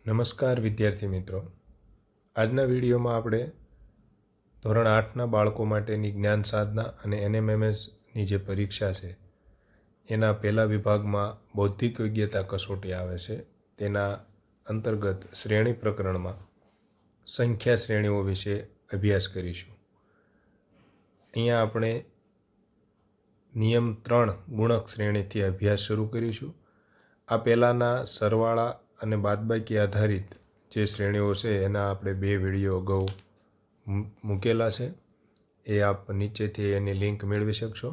નમસ્કાર વિદ્યાર્થી મિત્રો, આજના વિડીયોમાં આપણે ધોરણ 8ના બાળકો માટેની જ્ઞાન સાધના અને NMMSની જે પરીક્ષા છે એના પહેલા વિભાગમાં બૌદ્ધિક યોગ્યતા કસોટી આવે છે તેના અંતર્ગત શ્રેણી પ્રકરણમાં સંખ્યા શ્રેણીઓ વિશે અભ્યાસ કરીશું. અહીંયા આપણે નિયમ 3 ગુણક શ્રેણીથી અભ્યાસ શરૂ કરીશું. આ પહેલાંના સરવાળા અને બાદબાકી આધારિત જે શ્રેણીઓ છે એના આપણે 2 વિડીયો અગાઉ મૂકેલા છે. એ આપ નીચેથી એની લિંક મેળવી શકશો.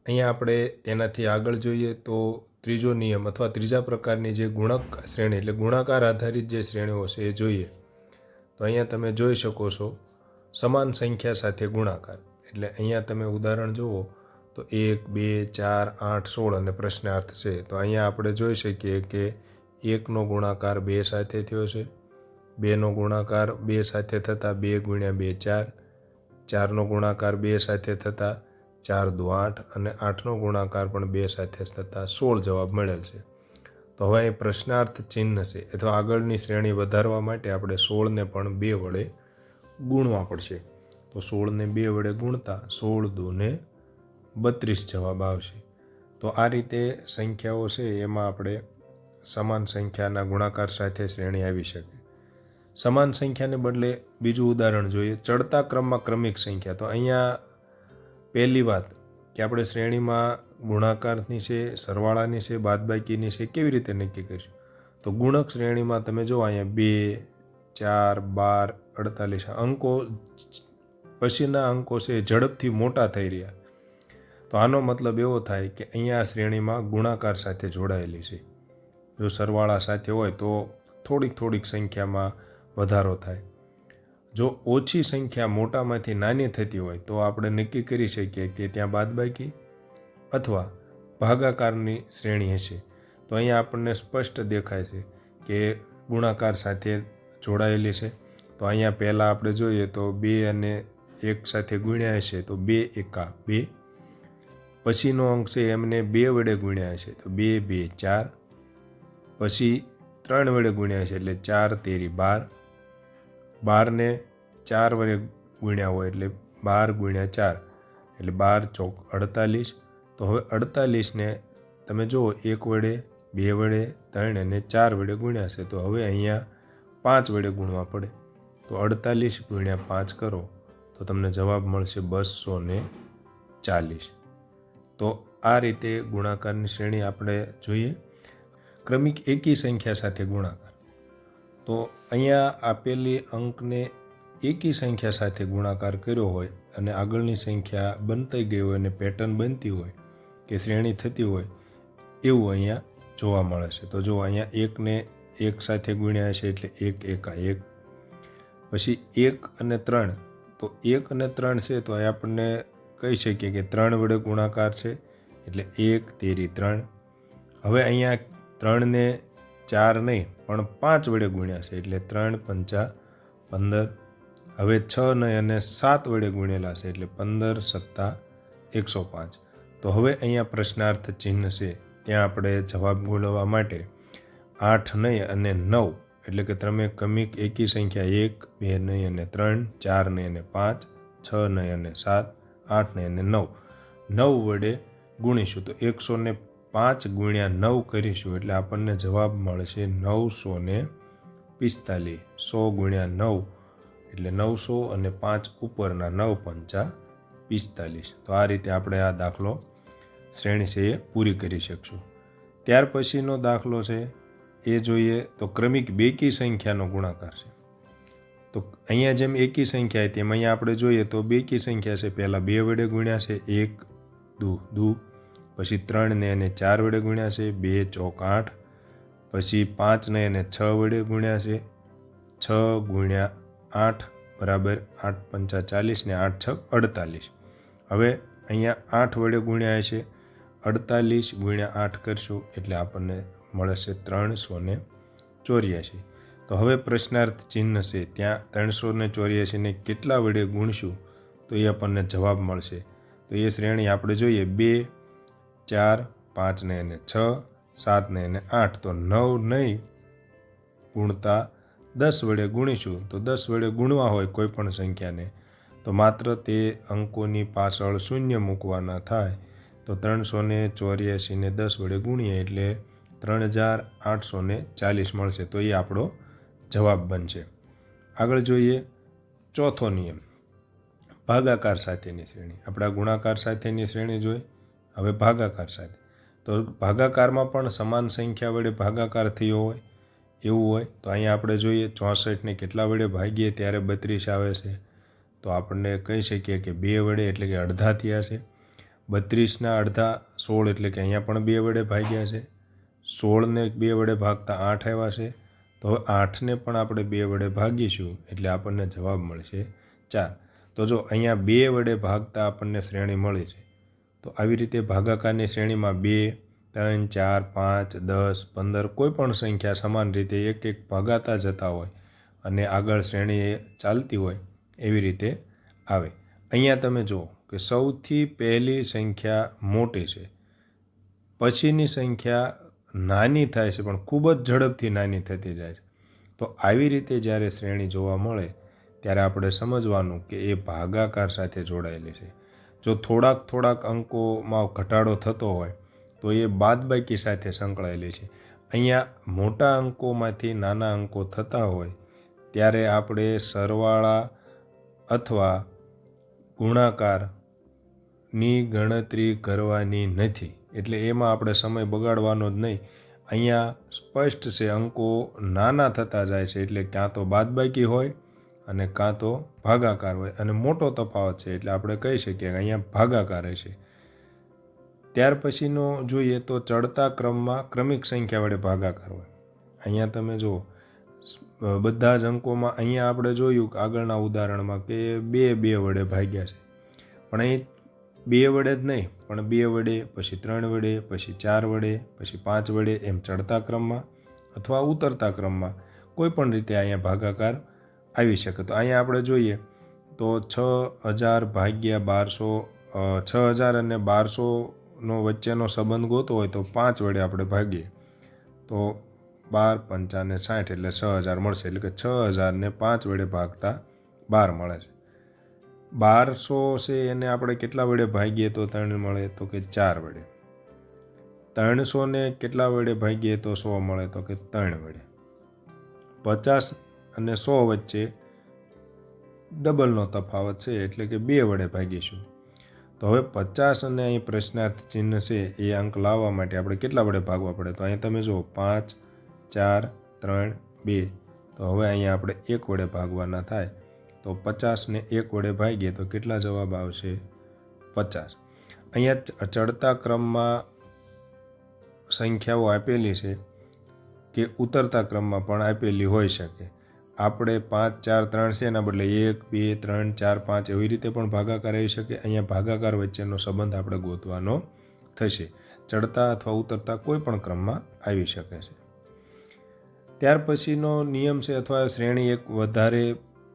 અહીંયા આપણે તેનાથી આગળ જોઈએ તો ત્રીજો નિયમ અથવા ત્રીજા પ્રકારની જે ગુણક શ્રેણી એટલે ગુણાકાર આધારિત જે શ્રેણીઓ છે એ જોઈએ. તો અહીંયા તમે જોઈ શકો છો સમાન સંખ્યા સાથે ગુણાકાર. એટલે અહીંયા તમે ઉદાહરણ જુઓ તો 1, 2, 4, 8, 16 અને પ્રશ્નાર્થ છે. તો અહીંયા આપણે જોઈ શકીએ કે 1નો ગુણાકાર 2 સાથે થયો છે, 2નો ગુણાકાર 2 સાથે થતાં 2 × 2 4, 4નો ગુણાકાર 2 સાથે થતાં 4 × 2 8 અને 8નો ગુણાકાર પણ 2 સાથે થતાં 16 જવાબ મળેલ છે. તો હવે એ પ્રશ્નાર્થ ચિહ્ન છે અથવા આગળની શ્રેણી વધારવા માટે આપણે 16ને પણ 2 વડે ગુણવા પડશે. તો 16ને 2 વડે ગુણતા 16 × 2 32 જવાબ આવશે. તો આ રીતે સંખ્યાઓ છે એમાં આપણે સમાન સંખ્યાના ગુણાકાર સાથે શ્રેણી આવી શકે. સમાન સંખ્યાને બદલે બીજું ઉદાહરણ જોઈએ, ચડતા ક્રમમાં ક્રમિક સંખ્યા. તો અહીંયા પહેલી વાત કે આપણે શ્રેણીમાં ગુણાકારની છે, સરવાળાની છે, બાદબાકીની છે કેવી રીતે નક્કી કરીશું? તો ગુણક શ્રેણીમાં તમે જો અહીંયા 2, 4, 12, 48 અંકો પછીના અંકો છે ઝડપથી મોટા થઈ રહ્યા. તો આનો મતલબ એવો થાય કે અહીંયા શ્રેણીમાં ગુણાકાર સાથે જોડાયેલી છે. જો સરવાળા સાથે હોય તો થોડીક સંખ્યામાં વધારો થાય. જો ઓછી સંખ્યા મોટામાંથી નાની થતી હોય તો આપણે નક્કી કરી શકીએ કે ત્યાં બાદબાકી અથવા ભાગાકારની શ્રેણી હશે. તો અહીંયા આપણને સ્પષ્ટ દેખાય છે કે ગુણાકાર સાથે જોડાયેલી છે. તો અહીંયા પહેલાં આપણે જોઈએ તો 2 અને 1 સાથે ગુણ્યા હશે તો 2 × 1 = 2. પછીનો અંક છે એમને 2 વડે ગુણ્યા હશે તો 2 × 2 = 4. પછી 3 વડે ગુણ્યા છે એટલે 4 × 13 = 12. 12ને 4 વડે ગુણ્યા હોય એટલે 12 × 4 એટલે 12 × 4 = 48. તો હવે 48ને તમે જુઓ 1 વડે, 2 વડે, 3 અને 4 વડે ગુણ્યા છે. તો હવે અહીંયા 5 વડે ગુણવા પડે. તો 48 × 5 કરો તો તમને જવાબ મળશે 240. તો આ રીતે ગુણાકારની શ્રેણી આપણે જોઈએ. ક્રમિક એકી સંખ્યા સાથે ગુણાકાર. તો અહીંયા આપેલી અંકને એકી સંખ્યા સાથે ગુણાકાર કર્યો હોય અને આગળની સંખ્યા બનતી ગઈ હોય અને પેટર્ન બનતી હોય કે શ્રેણી થતી હોય એવું અહીંયા જોવા મળે છે. તો જો અહીંયા 1ને 1 સાથે ગુણ્યા છે એટલે 1 × 1 = 1. પછી 1 અને 3. તો 1 અને 3 છે તો આપણને કહી શકીએ કે 3 વડે ગુણાકાર છે એટલે 1 × 3 = 3. હવે અહીંયા 3ને 4 નહીં પણ 5 વડે ગુણ્યા છે એટલે 3 × 5 = 15. હવે 6 નહીં અને 7 વડે ગુણેલા છે એટલે 15 × 7 = 105. તો હવે અહીંયા પ્રશ્નાર્થ ચિહ્ન છે ત્યાં આપણે જવાબ મેળવવા માટે 8 નહીં અને 9 એટલે કે તમે ક્રમિક એકી સંખ્યા 1, 2 નહીં અને 3, 4 નહીં અને 5, 6 નહીં અને 7, 8 નહીં અને 9 વડે ગુણીશું. તો 105 × 9 કરીશું એટલે આપણને જવાબ મળશે 945. 100 × 9 એટલે 900 અને 5 ઉપરના 9 × 5 = 45. તો આ રીતે આપણે આ દાખલો શ્રેણી છે એ પૂરી કરી શકશું. ત્યાર પછીનો દાખલો છે એ જોઈએ તો ક્રમિક બેકી સંખ્યાનો ગુણાકાર છે. તો અહીંયા જેમ એકી સંખ્યા હતી એમ અહીંયા આપણે જોઈએ તો બેકી સંખ્યા છે. પહેલાં 2 વડે ગુણ્યા છે 1 × 2, પછી 3ને અને 4 વડે ગુણ્યા છે 2 × 4 = 8. પછી 5ને અને 6 વડે ગુણ્યા છે 6 × 8 = 8 × 5 = 40 ને 8 × 6 = 48. હવે અહીંયા 8 વડે ગુણ્યા છે 48 × 8 કરશું એટલે આપણને મળે છે 384. તો હવે પ્રશ્નાર્થ ચિહ્ન છે ત્યાં 384ને કેટલા વડે ગુણશું તો એ આપણને જવાબ મળશે. તો એ શ્રેણી આપણે જોઈએ 2, 4, 5 ને 6, 7 ને 8. તો 9 નહીં ગુણતા 10 વડે ગુણીશું તો 10 વડે ગુણવા હોય કોઈ પણ સંખ્યાને તો માત્ર તે અંકોની પાછળ શૂન્ય મૂકવાના થાય તો 384 ને 10 વડે ગુણીએ એટલે 3840 મળશે તો એ આપણો જવાબ બનશે. આગળ જોઈએ ચોથો નિયમ, ભાગાકાર સાથેની શ્રેણી. આપણે ગુણાકાર સાથેની શ્રેણી જોઈ, હવે ભાગાકાર સાથે. તો ભાગાકારમાં પણ સમાન સંખ્યા વડે ભાગાકાર થયો હોય એવું હોય તો અહીંયા આપણે જોઈએ 64ને કેટલા વડે ભાગીએ ત્યારે 32 આવે છે તો આપણને કહી શકીએ કે 2 વડે એટલે કે અડધા થયા છે. 32ના અડધા 16 એટલે કે અહીંયા પણ 2 વડે ભાગ્યા છે. 16ને 2 વડે ભાગતા 8 આવ્યા છે તો હવે 8ને પણ આપણે 2 વડે ભાગીશું એટલે આપણને જવાબ મળશે 4. તો જો અહીંયા 2 વડે ભાગતા આપણને શ્રેણી મળી છે તો આવી રીતે ભાગાકારની શ્રેણીમાં 2, 3, 4, 5, 10, 15 કોઈ પણ સંખ્યા સમાન રીતે એક એક ભાગાતા જતા હોય અને આગળ શ્રેણી ચાલતી હોય એવી રીતે આવે. અહીંયા તમે જુઓ કે સૌથી પહેલી સંખ્યા મોટી છે, પછીની સંખ્યા નાની થાય છે પણ ખૂબ જ ઝડપથી નાની થતી જાય છે. તો આવી રીતે જ્યારે શ્રેણી જોવા મળે ત્યારે આપણે સમજવાનું કે એ ભાગાકાર સાથે જોડાયેલી છે. જો થોડાક અંકોમાં ઘટાડો થતો હોય તો એ બાદબાકી સાથે સંકળાયેલી છે. અહીંયા મોટા અંકોમાંથી નાના અંકો થતા હોય ત્યારે આપણે સરવાળા અથવા ગુણાકારની ગણતરી કરવાની નથી, એટલે એમાં આપણે સમય બગાડવાનો જ નહીં. અહીંયા સ્પષ્ટ છે અંકો નાના થતા જાય છે એટલે કાં તો બાદબાકી હોય અને કાં તો ભાગાકાર હોય અને મોટો તફાવત છે એટલે આપણે કહી શકીએ કે અહીંયા ભાગાકાર હશે. ત્યાર પછીનો જોઈએ તો ચડતા ક્રમમાં ક્રમિક સંખ્યા વડે ભાગાકાર હોય. અહીંયા તમે જુઓ બધા જ અંકોમાં અહીંયા આપણે જોયું કે આગળના ઉદાહરણમાં કે 2 વડે ભાગ્યા છે પણ અહીં 2 વડે જ નહીં પણ 2 વડે પછી 3 વડે પછી 4 વડે પછી 5 વડે એમ ચડતા ક્રમમાં અથવા ઉતરતા ક્રમમાં કોઈ પણ રીતે અહીંયા ભાગાકાર આવી શકે. તો અહીંયા આપણે જોઈએ તો 6000 ભાગ્યા 1200 6000 અને 1200નો વચ્ચેનો સંબંધ ગોતો હોય તો 5 વડે આપણે ભાગીએ તો 12, 5 ને 60 એટલે 6000 મળશે. એટલે કે 6000 ને 5 વડે ભાગતા 12 મળે છે. 1200 છે એને આપણે કેટલા વડે ભાગીએ તો 3 મળે તો કે 4 વડે. 300 ને કેટલા વડે ભાગીએ તો 100 મળે તો કે 3 વડે. 50 અને 100 વચ્ચે ડબલનો તફાવત છે એટલે કે 2 વડે ભાગીશું. તો હવે 50 અને અહીં પ્રશ્નાર્થ ચિહ્ન છે એ અંક લાવવા માટે આપણે કેટલા વડે ભાગવા પડે તો અહીંયા તમે જુઓ 5, 4, 3, 2 તો હવે અહીંયા આપણે 1 વડે ભાગવાના થાય તો 50ને 1 વડે ભાગીએ તો કેટલા જવાબ આવશે 50. અહીંયા ચડતા ક્રમમાં સંખ્યાઓ આપેલી છે કે ઉતરતા ક્રમમાં પણ આપેલી હોઈ શકે. આપણે 5, 4, 3 છે એના બદલે 1, 2, 3, 4, 5 એવી રીતે પણ ભાગાકાર આવી શકે. અહીંયા ભાગાકાર વચ્ચેનો સંબંધ આપણે ગોતવાનો થશે. ચડતા અથવા ઉતરતા કોઈ પણ ક્રમમાં આવી શકે છે. ત્યાર પછીનો નિયમ છે અથવા શ્રેણી એક વધારે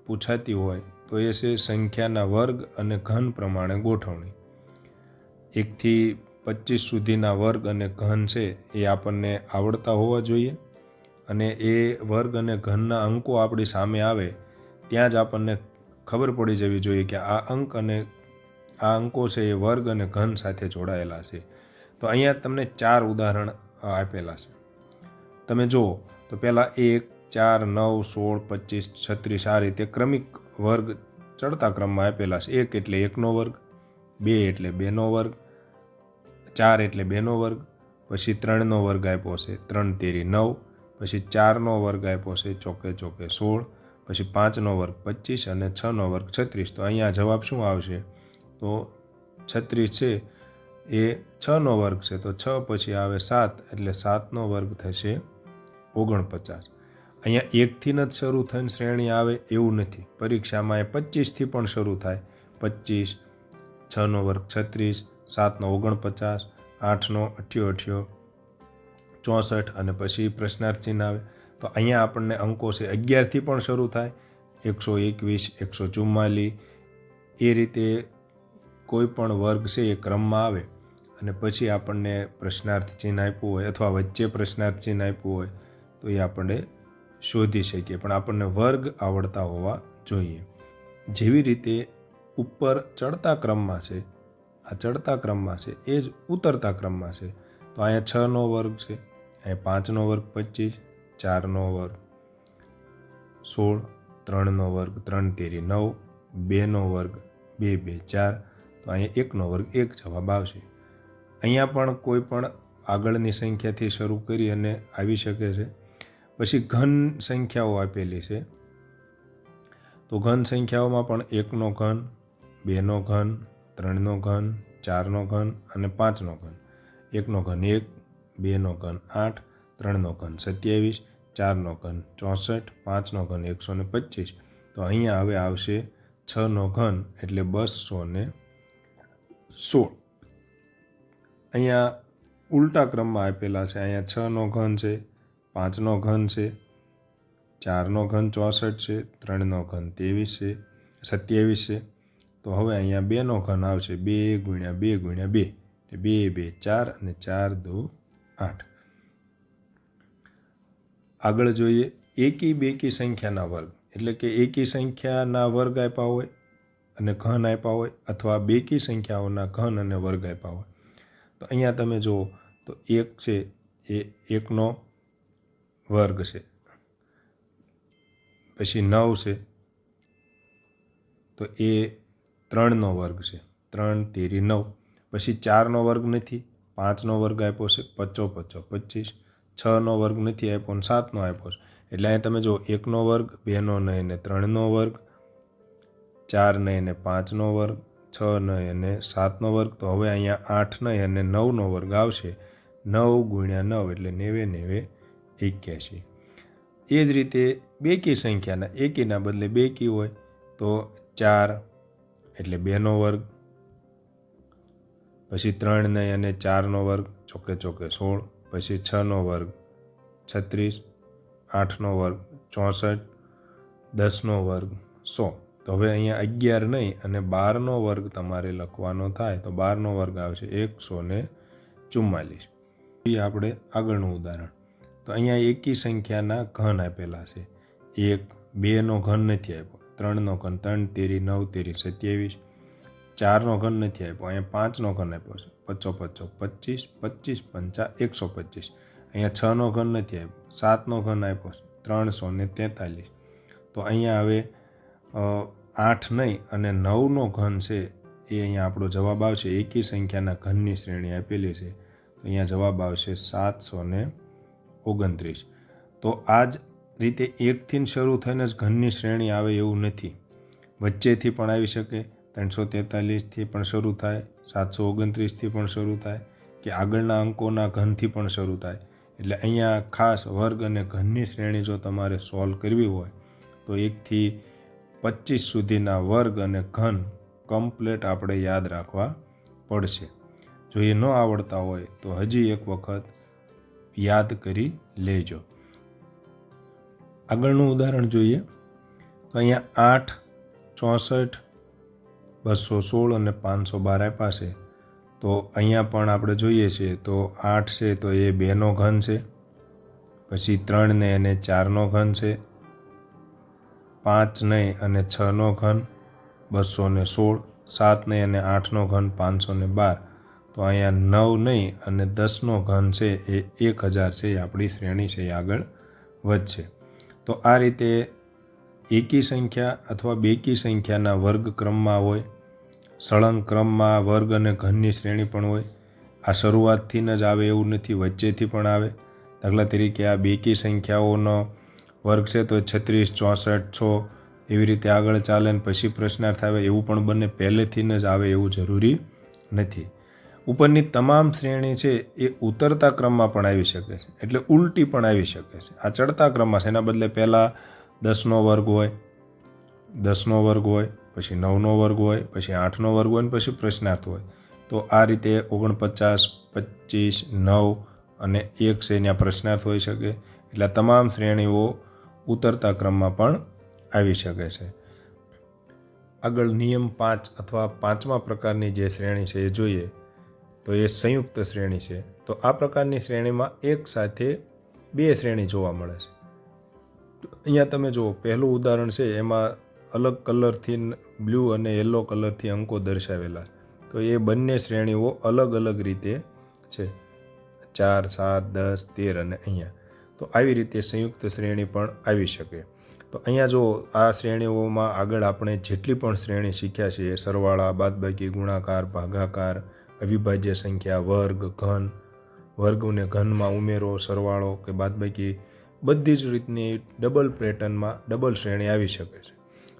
પૂછાતી હોય તો એ છે સંખ્યાના વર્ગ અને ઘન પ્રમાણે ગોઠવણી. 1 થી 25 સુધીના વર્ગ અને ઘન છે એ આપણને આવડતા હોવા જોઈએ અને એ વર્ગ અને ઘનના અંકો આપણી સામે આવે ત્યાં જ આપણને ખબર પડી જવી જોઈએ કે આ અંક અને આ અંકો છે એ વર્ગ અને ઘન સાથે જોડાયેલા છે. તો અહીંયા તમને 4 ઉદાહરણ આપેલા છે. તમે જુઓ તો પહેલાં 1, 4, 9, 16, 25, 36 આ રીતે ક્રમિક વર્ગ ચડતા ક્રમમાં આપેલા છે. 1 એટલે 1નો વર્ગ, 2 એટલે 2નો વર્ગ, 4 એટલે 2નો વર્ગ, પછી 3નો વર્ગ આપ્યો છે 3 તેરી 9, પછી 4નો વર્ગ આપ્યો છે ચોકે 16, પછી 5નો વર્ગ 25 અને 6નો વર્ગ 36. તો અહીંયા જવાબ શું આવશે તો 36 છે એ 6નો વર્ગ છે તો 6 પછી આવે 7 એટલે 7નો વર્ગ થશે 49. અહીંયા 1થી જ શરૂ થઈને શ્રેણી આવે એવું નથી. પરીક્ષામાં એ 25થી પણ શરૂ થાય. 25, 6નો વર્ગ 36, 7નો 49, 8નો 88, 64 અને પછી પ્રશ્નાર્થ ચિહ્ન આવે. તો અહીંયા આપણને અંકો છે 11થી પણ શરૂ થાય, 121, 144 એ રીતે કોઈ પણ વર્ગ છે એ ક્રમમાં આવે અને પછી આપણને પ્રશ્નાર્થ ચિહ્ન આપ્યું હોય અથવા વચ્ચે પ્રશ્નાર્થ ચિહ્ન આપ્યું હોય તો એ આપણે શોધી શકીએ, પણ આપણને વર્ગ આવડતા હોવા જોઈએ. જેવી રીતે ઉપર ચડતા ક્રમમાં છે, આ ચડતા ક્રમમાં છે, એ જ ઉતરતા ક્રમમાં છે. તો અહીંયા 6નો વર્ગ છે, અહીંયા 5નો વર્ગ 25, 4નો વર્ગ 16, 3નો વર્ગ 3 તેરી 9, 2નો વર્ગ 2 2 4. તો અહીંયા 1નો વર્ગ 1 જવાબ આવશે. અહીંયા પણ કોઈ પણ આગળની સંખ્યાથી શરૂ કરી અને આવી શકે છે. પછી ઘન સંખ્યાઓ આપેલી છે, તો ઘન સંખ્યાઓમાં પણ 1નો ઘન, 2નો ઘન, 3નો ઘન, 4નો ઘન અને 5નો ઘન. 1નો ઘન 1, 2નો ઘન 8, 3નો ઘન 27, 4નો ઘન 64, 5નો ઘન 125. તો અહીંયા હવે આવશે 6નો ઘન એટલે 216. અહીંયા ઉલટા ક્રમમાં આપેલા છે. અહીંયા 6નો ઘન છે, 5નો ઘન છે, 4નો ઘન 64 છે, 3નો ઘન 27 છે. તો હવે અહીંયા 2નો ઘન આવશે 2 × 2 × 2, 2 2 4 અને 4 2 8. આગળ જોઈએ એકી બેકી સંખ્યાના વર્ગ, એટલે કે એકી સંખ્યાના વર્ગ આપ્યા હોય અને ઘન આપ્યા હોય, અથવા બેકી સંખ્યાઓના ઘન અને વર્ગ આપ્યા હોય. તો અહીંયા તમે જુઓ તો 1 છે એ 1નો વર્ગ છે, પછી 9 છે તો એ 3નો વર્ગ છે, 3 તેરી 9. પછી 4નો વર્ગ નથી, 5નો વર્ગ આપ્યો છે 25 25, 6નો વર્ગ નથી આપ્યો અને 7નો આપ્યો છે. એટલે અહીંયા તમે જો 1નો વર્ગ, 2નો નહીં અને 3નો વર્ગ, 4 નહીં અને 5નો વર્ગ, 6 નહીં અને 7નો વર્ગ. તો હવે અહીંયા 8 નહીં અને 9નો વર્ગ આવશે. 9 × 9 એટલે 90 81. એ જ રીતે બેકી સંખ્યાના એકીના બદલે બેકી હોય તો 4 એટલે 2નો વર્ગ, પછી 3 નહીં અને 4નો વર્ગ ચોકે 16, પછી 6નો વર્ગ 36, 8નો વર્ગ 64, 10નો વર્ગ 100. તો હવે અહીંયા 11 નહીં અને 12નો વર્ગ તમારે લખવાનો થાય તો 12નો વર્ગ આવશે 144. આપણે આગળનું ઉદાહરણ, તો અહીંયા એકી સંખ્યાના ઘન આપેલા છે. 1, 2નો ઘન નથી આપ્યો, 3નો ઘન 3 તેરી 9 તેરી 27, 4નો ઘન નથી આપ્યો, અહીંયા 5નો ઘન આપ્યો છે 25 25, 25 5 125. અહીંયા 6નો ઘન નથી આપ્યો, 7નો ઘન આપ્યો છે 343. તો અહીંયા હવે 8 નહીં અને 9નો ઘન છે એ અહીંયા આપણો જવાબ આવશે. એકી સંખ્યાના ઘનની શ્રેણી આપેલી છે, તો અહીંયા જવાબ આવશે 729. તો આ જ રીતે 1થી શરૂ થઈને જ ઘનની શ્રેણી આવે એવું નથી, વચ્ચેથી પણ આવી શકે, 343થી પણ શરૂ થાય, 729થી પણ શરૂ થાય, કે આગળના અંકોના ઘનથી પણ શરૂ થાય. એટલે અહીંયા ખાસ વર્ગ અને ઘનની શ્રેણી જો તમારે સોલ્વ કરવી હોય તો 1થી 25 સુધીના વર્ગ અને ઘન કમ્પ્લેટ આપણે યાદ રાખવા પડશે. જો એ ન આવડતા હોય તો હજી એક વખત યાદ કરી લેજો. આગળનું ઉદાહરણ જોઈએ તો અહીંયા 8, 64, 216 અને 512 આપ્યા છે. તો અહીંયા પણ આપણે જોઈએ છીએ તો 8 છે તો એ 2નો ઘન છે, પછી 3 ને અને 4નો ઘન છે, 5 નહીં અને 6નો ઘન 216, 7 નહીં અને 8નો ઘન 512. તો અહીંયા 9 નહીં અને 10નો ઘન છે એ 1000 છે. એ આપણી શ્રેણી છે, એ આગળ વધશે. તો આ રીતે એકી સંખ્યા અથવા બેકી સંખ્યાના વર્ગ ક્રમમાં હોય, સળંગ ક્રમમાં વર્ગ અને ઘનની શ્રેણી પણ હોય. આ શરૂઆતથી જ આવે એવું નથી, વચ્ચેથી પણ આવે. દાખલા તરીકે આ બેકી સંખ્યાઓનો વર્ગ છે તો 36, 64, 6 એવી રીતે આગળ ચાલે ને પછી પ્રશ્નાર્થ આવે એવું પણ બને. પહેલેથી જ આવે એવું જરૂરી નથી. ઉપરની તમામ શ્રેણી છે એ ઉતરતા ક્રમમાં પણ આવી શકે છે, એટલે ઉલટી પણ આવી શકે છે. આ ચડતા ક્રમમાં છે, એના બદલે પહેલાં 10નો વર્ગ હોય, 10નો વર્ગ હોય, પછી 9નો વર્ગ હોય, પછી 8નો વર્ગ હોય ને પછી પ્રશ્નાર્થ હોય. તો આ રીતે 49, 25, 9 અને 1 છે ત્યાં પ્રશ્નાર્થ હોઈ શકે. એટલે તમામ શ્રેણીઓ ઉતરતા ક્રમમાં પણ આવી શકે છે. આગળ નિયમ 5 અથવા 5મા પ્રકારની જે શ્રેણી છે એ જોઈએ તો એ સંયુક્ત શ્રેણી છે. તો આ પ્રકારની શ્રેણીમાં એક સાથે બે શ્રેણી જોવા મળે છે. અહીંયા તમે જુઓ, પહેલું ઉદાહરણ છે એમાં અલગ કલરથી બ્લુ અને યલો કલરથી અંકો દર્શાવેલા, તો એ બંને શ્રેણીઓ અલગ અલગ રીતે છે, 4, 7, 10, 13 અને અહીંયા. તો આવી રીતે સંયુક્ત શ્રેણી પણ આવી શકે. તો અહીંયા જો આ શ્રેણીઓમાં આગળ આપણે જેટલી પણ શ્રેણી શીખ્યા છે, સરવાળા, બાદબાકી, ગુણાકાર, ભાગાકાર, અવિભાજ્ય સંખ્યા, વર્ગ, ઘન, વર્ગને ઘનમાં ઉમેરો, સરવાળો કે બાદબાકી, બધી જ રીતની ડબલ પેટર્નમાં ડબલ શ્રેણી આવી શકે છે.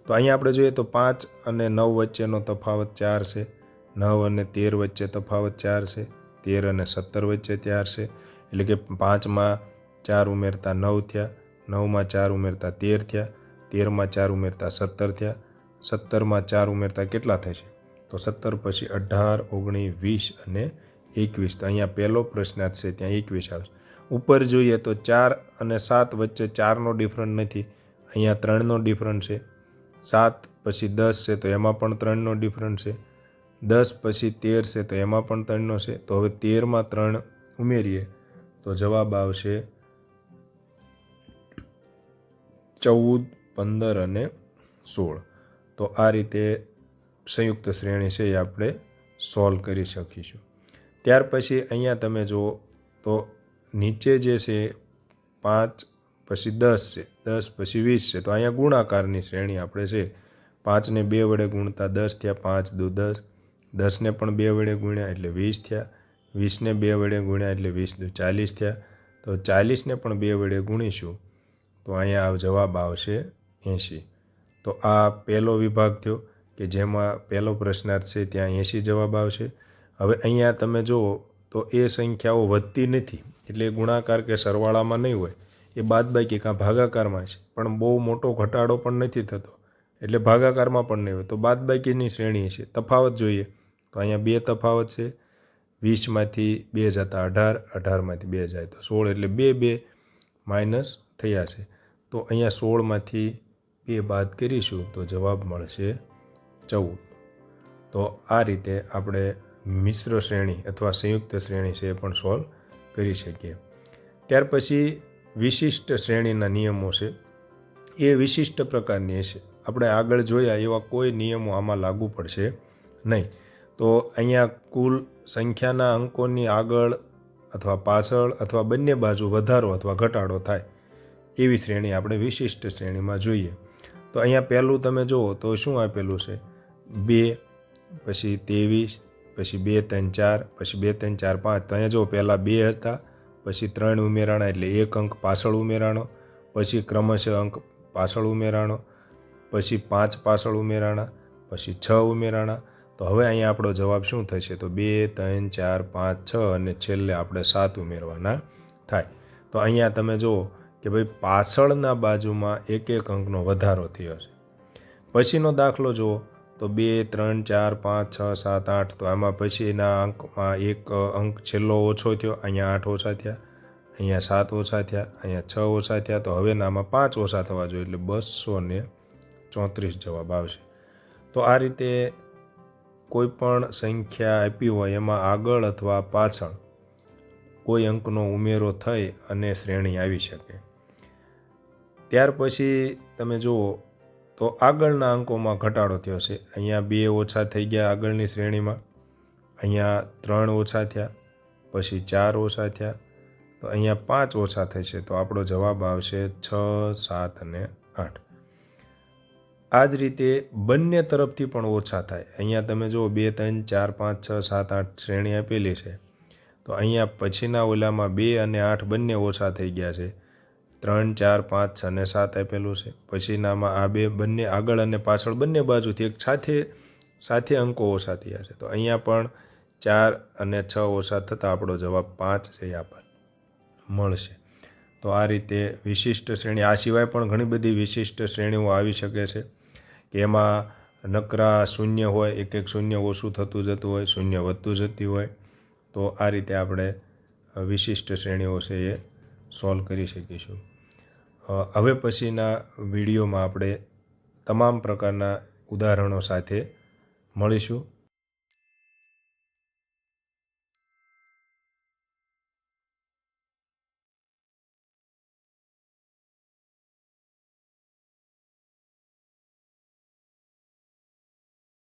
તો અહીંયા આપણે જોઈએ તો 5 અને 9 વચ્ચેનો તફાવત 4 છે, 9 અને 13 વચ્ચે તફાવત 4 છે, 13 અને 17 વચ્ચે 4 છે, એટલે કે 5માં 4 ઉમેરતા 9 થયા, 9માં 4 ઉમેરતા 13 થયા, 13માં 4 ઉમેરતા 17 થયા, 17માં 4 ઉમેરતા કેટલા થશે? તો 17 પછી 18, 19, 20 અને 21. તો અહીંયા પહેલો પ્રશ્નાર્થ છે ત્યાં 21 આવશે. ઉપર જોઈએ તો 4 અને 7 વચ્ચે 4નો ડિફરન્ટ નથી, અહીંયા 3નો ડિફરન્ટ છે. 7 પછી 10 છે તો એમાં પણ 3નો ડિફરન્ટ છે. 10 પછી 13 છે તો એમાં પણ 3નો છે. તો હવે 13માં 3 ઉમેરીએ તો જવાબ આવશે 14, 15 અને 16. તો આ રીતે સંયુક્ત શ્રેણી છે એ આપણે સોલ્વ કરી શકીશું. ત્યાર પછી અહીંયા તમે જુઓ તો નીચે જે છે 5 પછી 10 છે, 10 પછી 20 છે, તો અહીંયા ગુણાકારની શ્રેણી આપણે છે. 5ને 2 વડે ગુણતા 10 થયા, 5 દુ 10, 10ને પણ 2 વડે ગુણ્યા એટલે 20 થયા, 20ને 2 વડે ગુણ્યા એટલે 20 દુ 40 થયા. તો 40ને પણ 2 વડે ગુણીશું તો અહીંયા જવાબ આવશે 80. તો આ પહેલો વિભાગ થયો કે જેમાં પહેલો પ્રશ્નાર્થ છે ત્યાં 80 જવાબ આવશે. હવે અહીંયા તમે જુઓ તો એ સંખ્યાઓ વધતી નથી, એટલે ગુણાકાર કે સરવાળામાં નહીં હોય, એ બાદબાકી કાં ભાગાકારમાં છે, પણ બહુ મોટો ઘટાડો પણ નથી થતો, એટલે ભાગાકારમાં પણ નહીં હોય, તો બાદબાકીની શ્રેણી છે. તફાવત જોઈએ તો અહીંયા 2 તફાવત છે, 20માંથી 2 જતા 18, 18માંથી 2 જાય તો 16, એટલે 2 માઇનસ થયા છે. તો અહીંયા 16માંથી 2 બાદ કરીશું તો જવાબ મળશે 14. તો આ રીતે આપણે મિશ્ર શ્રેણી અથવા સંયુક્ત શ્રેણી છે એ પણ સોલ્વ કરી શકીએ. ત્યાર પછી વિશિષ્ટ શ્રેણીના નિયમો છે, એ વિશિષ્ટ પ્રકારની હશે. આપણે આગળ જોયા એવા કોઈ નિયમો આમાં લાગુ પડશે નહીં. તો અહીંયા કુલ સંખ્યાના અંકોની આગળ અથવા પાછળ અથવા બંને બાજુ વધારો અથવા ઘટાડો થાય એવી શ્રેણી આપણે વિશિષ્ટ શ્રેણીમાં જોઈએ. તો અહીંયા પહેલું તમે જુઓ તો શું આપેલું છે? 2 પછી 23 પછી 2 3 4 પછી 2 3 4 5. તો અહીંયા જો પહેલાં 2 હતા, પછી 3 ઉમેરાણા એટલે 1 અંક પાછળ ઉમેરાણો, પછી ક્રમશઃ અંક પાછળ ઉમેરાણો, પછી 5 પાછળ ઉમેરાણા, પછી 6 ઉમેરાણા. તો હવે અહીંયા આપણો જવાબ શું થશે? તો 2 3 4 5 6 અને છેલ્લે આપણે 7 ઉમેરવાના થાય. તો અહીંયા તમે જુઓ કે ભાઈ પાછળના બાજુમાં 1 અંકનો વધારો થયો છે. પછીનો દાખલો જુઓ તો 2 3 4 5 6 7 8. તો આમાં પછીના અંકમાં 1 અંક છેલ્લો ઓછો થયો, અહીંયા 8 ઓછા થયા, અહીંયા 7 ઓછા થયા, અહીંયા 6 ઓછા થયા. તો હવે આમાં 5 ઓછા થવા જોઈએ એટલે 234 જવાબ આવશે. તો આ રીતે કોઈ પણ સંખ્યા આપી હોય એમાં આગળ અથવા પાછળ કોઈ અંકનો ઉમેરો થઈ અને શ્રેણી આવી શકે. ત્યાર પછી તમે જુઓ તો આગળના અંકોમાં ઘટાડો થયો છે. અહીંયા 2 ઓછા થઈ ગયા આગળની શ્રેણીમાં, અહીંયા 3 ઓછા થયા, પછી 4 ઓછા થયા, તો અહીંયા 5 ઓછા થશે. તો આપણો જવાબ આવશે 6 7 અને 8. આ જ રીતે બંને તરફથી પણ ઓછા થાય. અહીંયા તમે જુઓ 2 3 4 5 6 7 8 શ્રેણી આપેલી છે, તો અહીંયા પછીના ઓલામાં 2 અને 8 બંને ઓછા થઈ ગયા છે. 3 4 5 6 અને 7 આપેલું છે. પછીનામાં આ બંને આગળ અને પાછળ બંને બાજુથી એક સાથે અંકો ઓછા થયા છે. તો અહીંયા પણ 4 અને 6 ઓછા થતાં આપણો જવાબ 5 છે આપણને મળશે. તો આ રીતે વિશિષ્ટ શ્રેણી, આ સિવાય પણ ઘણી બધી વિશિષ્ટ શ્રેણીઓ આવી શકે છે કે એમાં નકરા શૂન્ય હોય, એક શૂન્ય ઓછું થતું જતું હોય, શૂન્ય વધતું જતી હોય. તો આ રીતે આપણે વિશિષ્ટ શ્રેણીઓ છે એ સોલ્વ કરી શકીશું. હવે પછીના વિડીયોમાં આપણે તમામ પ્રકારના ઉદાહરણો સાથે મળીશું.